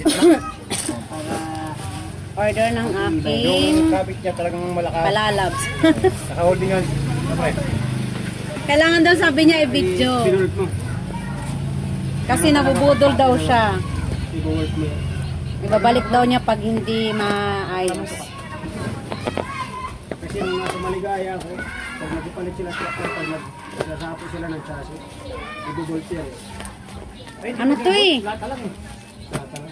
Para order ng aking yung kabit niya talagang malakas. palalabs. Naka-holding yan. Siyempre. Kailangan daw sabi niya i-video. Binulot mo. Kasi nabubudol daw siya. Binulot mo. Ibabalik daw niya pag hindi maayos. Kasi nung nasa Maligaya ako, pag nagpapalit sila sa pag nagsasapo sila ng chassis, i-bolt yan. Ano to eh? Lata lang eh. Lata lang.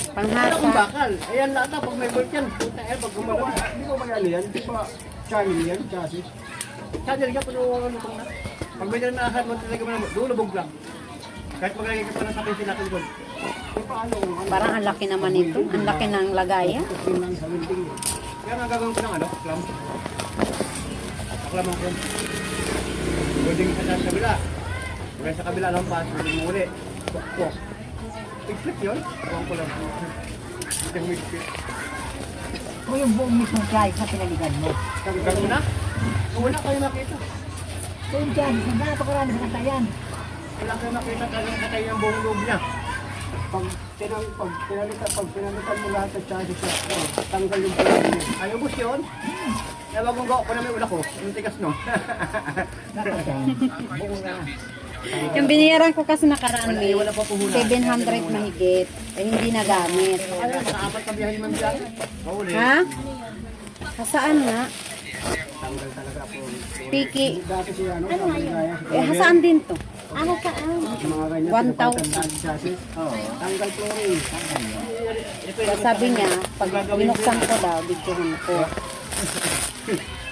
Panghasa. Ang bakal. Ayan lata, pag may bolt yan. Puta eh, pag gumawa. Hindi mo magyali yan. Hindi ba channel yan, chassis? Channel yan, pero ano itong na. Pag may nanahan mo talaga mo naman, doon lubog lang. Kahit maglagay ka pa ng sapin sila likod. Parang ang laki naman ito. Ang laki ng lagaya. Kaya nga gagawin ko ng ano, clamp. Clamp ang clamp. Pwedeng isa sa kabila. Pwede sa kabila lang pa, pwede mo uli. Pok. I-flip yun. Huwag ko lang. Hindi mo i-flip. O yung buong mismong flight na pinaligan mo. Gagawin na? Kung wala kayo nakita. So yung dyan, napakarami sa katayan. Wala kayo nakita talagang katay ng buong loob niya. Pag pinalitan mo lahat ng chassis siya, tanggal yung pala niya. Ay, ubos yun. Ewan kong gawa ko na may ula ko. Yung tigas no. Nakatayan. Buo na. Yung biniyaran ko kasi nakaraan Wala, may wala pa puhunan. 700 mahigit. Eh hindi nagamit. Ano, makaapat na biyahe man dyan. Mahuli. Ha? Saan nga? Tanggal talaga po. Piki. Dati siya, ano, sa Maligaya. Eh, hasaan din to? Ano ka? Mga ganyan, 1,000. pinapalitan chassis. Oo. Tanggal flooring. So, sabi niya, pag binuksan ko daw, videohan ko.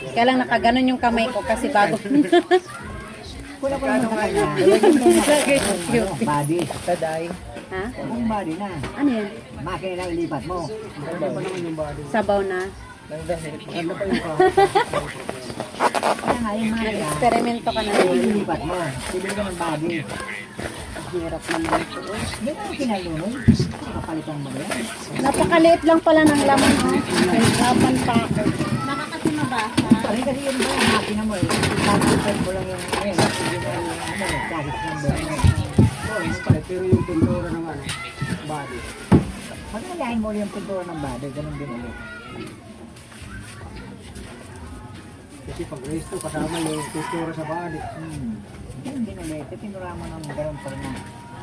Kaya lang nakaganon yung kamay ko kasi bago. Wala ko naman katayan. Body. Taday. Ha? Buong body na. Ano yan? Makina na ilipat mo. Ano pa naman yung body? Sabaw na. Ano pa yung Kaya nga yung makina, Eksperimento ka na naman. ilipat mo. Sibil ka ng body. Hirap naman ito. Hindi mo kinalunod. Kapalitan mo yan. Napakaliit lang pala ng laman. Lapan pa ako. Sorry kasi yun ba yung makina mo eh. Tapos mo lang yung chassis ng buong. Oo, yun pala. Pero yung pintura ng ano, body. Magalahin mo yung pintura ng body. Ganun din ulit. Kasi pag race to, kasama yung pintura sa body. Ganun din ulit. Pinura mo ng ganun pa rin na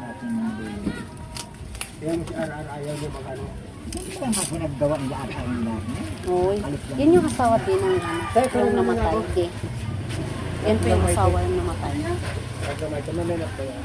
ating mga baby. Kaya mo si RR ayaw niya mag-ano. Hindi ko naman pinaggawa nila at ang lahat. Uy, yun yung asawa din ng yung namatay. Di. Yan po yung asawa yung namatay. Kaya may tumalinap kaya.